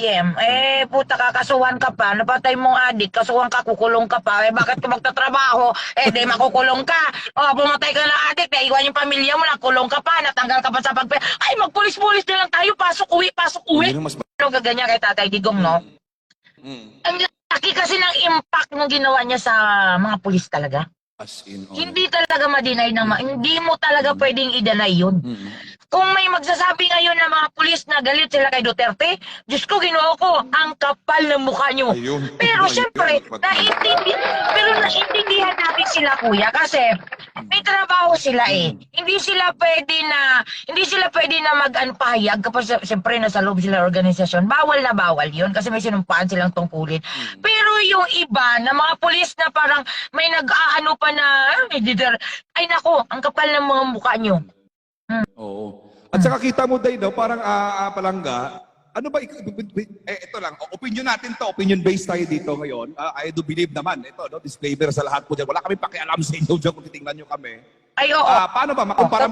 BBM, puta ka, kasuhan ka pa, napatay mong adik, kasuhan ka, kukulong ka pa, bakit ka magtatrabaho, di makukulong ka, pumatay ka na adik, iwan yung pamilya mo, nakulong ka pa, natanggal ka pa sa ay, magpulis-pulis na lang tayo, pasok uwi, ano gaganyan kay Tatay Digong, no? Ang laki kasi ng impact ng ginawa niya sa mga pulis talaga. As in, Hindi talaga ma-deny hindi mo talaga pwedeng i-deny yun. Kung may magsasabi ngayon ng mga pulis na galit sila kay Duterte, Diyos ko, Ginoo ko, ang kapal ng mukha nyo. Ayun. Pero Ayun. syempre, naintindihan natin sila, kuya, kasi may trabaho sila eh. Hindi sila pwede na mag-anpahayag kapag syempre nasa loob sila ng organisasyon. Bawal na bawal yun kasi may sinumpaan silang tungkulin. Pero yung iba na mga pulis na parang may nag-aano pa na, ay nako, ang kapal ng mga mukha nyo. Oo. At saka kita mo day, no, parang palangga, ano ba, ito lang, opinion natin to, opinion-based tayo dito ngayon. I do believe naman, ito, no, disclaimer sa lahat po dyan. Wala kami pakialam sa inyo dyan kung titingnan nyo kami. Ay, oo. Paano ba, makumpara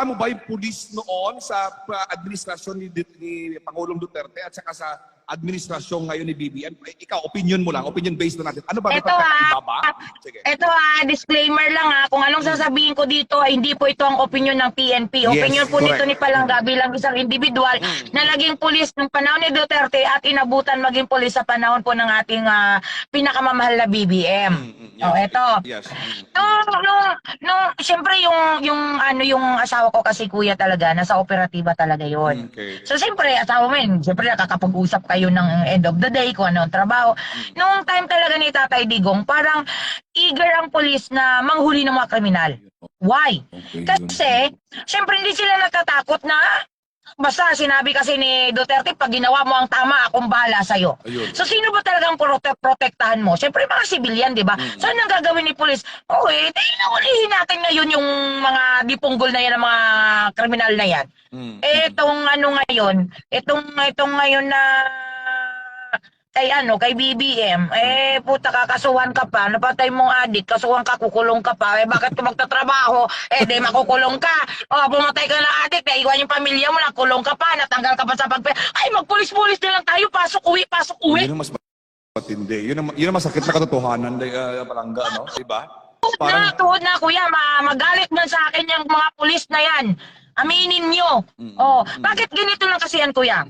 mo ba yung pulis noon sa administrasyon ni Pangulong Duterte at saka sa administrasyon ngayon ni BBM? Ikaw, opinion mo lang, opinion-based na natin. Ano ba, may pagkakaiba ba? Sige. Ito disclaimer lang kung anong sasabihin ko dito ay hindi po ito ang opinion ng PNP. Opinion po nito ni Palangga bilang isang individual na naging pulis ng panahon ni Duterte at inabutan maging pulis sa panahon po ng ating pinakamamahal na BBM. Ito. Yes. Siyempre yung asawa ko kasi kuya talaga, nasa operatiba talaga yon. Okay. So siyempre, asawa mo yun, siyempre nakakapag-usap kayo ng end of the day kung ano ang trabaho. Noong time talaga ni Tatay Digong, parang eager ang pulis na manghuli ng mga kriminal. Why? Kasi, siyempre hindi sila natatakot na basta sinabi kasi ni Duterte, pag ginawa mo ang tama, akong bahala sa'yo. So sino ba talagang protektahan mo? Siyempre mga sibilyan, di ba? So anong gagawin ni pulis? Dahil naulihin natin ngayon yung mga dipunggol na yan, ng mga kriminal na yan. Itong itong ngayon na kay BBM, puta ka, kasuhan ka pa, napatay mong adik, kasuhan ka, kukulong ka pa, bakit ka magtatrabaho, di makukulong ka, pumatay ka na adik, iwan yung pamilya mo, nakulong ka pa, natanggal ka pa sa ay, magpulis-pulis na lang tayo, pasok uwi. Yun ang mas matindi. Yun ang masakit na katotohanan, Palangga, no? Diba? Tuhod na, kuya, magalit man sa akin yung mga pulis na yan. Aminin nyo. Bakit ganito lang kasi yan, kuya?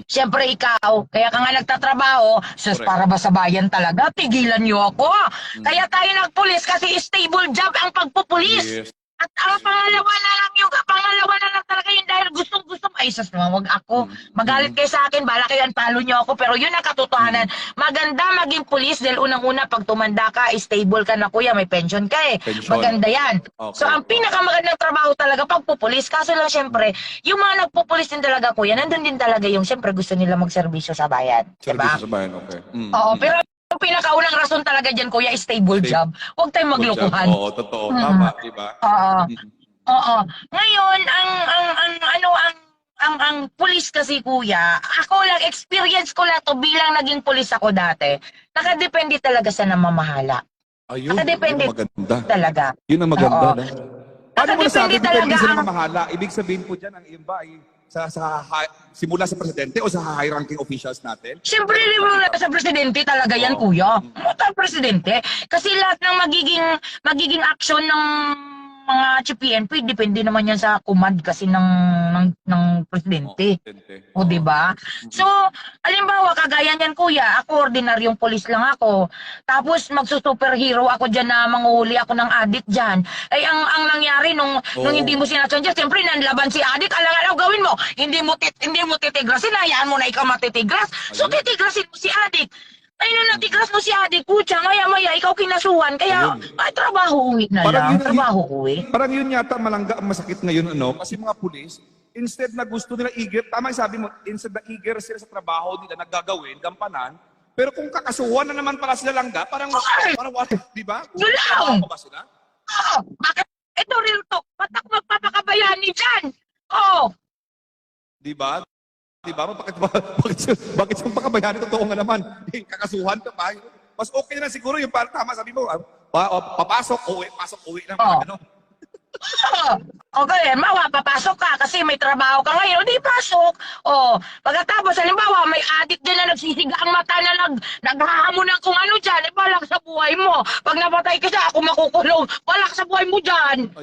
Siyempre ikaw, kaya ka nga nagtatrabaho, para ba sa bayan talaga, tigilan nyo ako. Kaya tayo nagpulis kasi stable job ang pagpupulis. Yes. At ang pangalawa na lang talaga yun dahil gustong-gusto. Ay, sus naman, wag ako. Magalit kayo sa akin, bala kayo, palo nyo ako. Pero yun ang katotohanan. Maganda maging pulis dahil unang-una, pag tumanda ka, stable ka na kuya, may pension ka eh. Pension. Maganda yan. Okay. So, ang pinakamagandang trabaho talaga, pagpupulis. Kaso lang, syempre, yung mga nagpupulis din talaga kuya, nandun din talaga yung, syempre, gusto nila magserbisyo sa bayan. Diba? Service sa bayan, okay. Oo, pero yung pinakaunang rason talaga dyan, kuya, stable job. Huwag tayong maglukuhan. Oo, totoo. Tama, diba? Oo. Ngayon, ang pulis kasi, kuya, ako lang, experience ko lang to bilang naging pulis ako dati. Nakadepende talaga sa namamahala. Ayun, Nakadepende yun ang maganda. talaga. Yun ang maganda, Oo. no? Paano mo nasabi Nakadepende depende sa talaga namamahala? Ibig sabihin po dyan, ang iba ay simula sa presidente o sa high-ranking officials natin? Siyempre, sa presidente talaga yan, kuya. Sa presidente. Kasi lahat ng magiging action ng mga PNP, depende naman yan sa command kasi ng presidente. O, diba? So, halimbawa, kagaya niyan, kuya, ako, ordinaryong polis lang ako. Tapos, magsusuperhero ako dyan na manguhuli ako ng adik dyan. Ay, ang nangyari nung hindi mo sinasondya, siyempre, nanlaban si adik, alang-alang gawin mo. Hindi mo titigrasin, hayaan mo na ikaw matitigras. So, titigrasin mo si adik. Ay, nung natigras mo si adik, kutsa, maya-maya, ikaw kinasuhan. Kaya, trabaho uwi na lang. Trabaho uwi. Parang yun yata malangga ang masakit ngayon, ano? Kasi mga pulis, instead na gusto nila eager, tama yung sabi mo, instead na eager sila sa trabaho nila, naggagawin, gampanan, pero kung kakasuhan na naman pala sila langga, parang wala, di ba? Yun lang. Trabaho pa ba sila? Bakit? Ito, real talk. Ba't ako magpapakabayani dyan? Oo. Di ba? Diba? Bakit yung pakabayani? Totoo nga naman. Kakasuhan ka pa. Mas okay na siguro yung tama sabi mo. Papasok, uwi, pasok, uwi naman. Ano? Okay, mawa, papasok ka kasi may trabaho ka ngayon, di pasok. O, pagkatapos, halimbawa, may addict dyan na nagsisiga ang mata na naghahamon ng kung ano dyan, balak sa buhay mo. Pag napatay ka siya, ako makukulong, balak sa buhay mo dyan.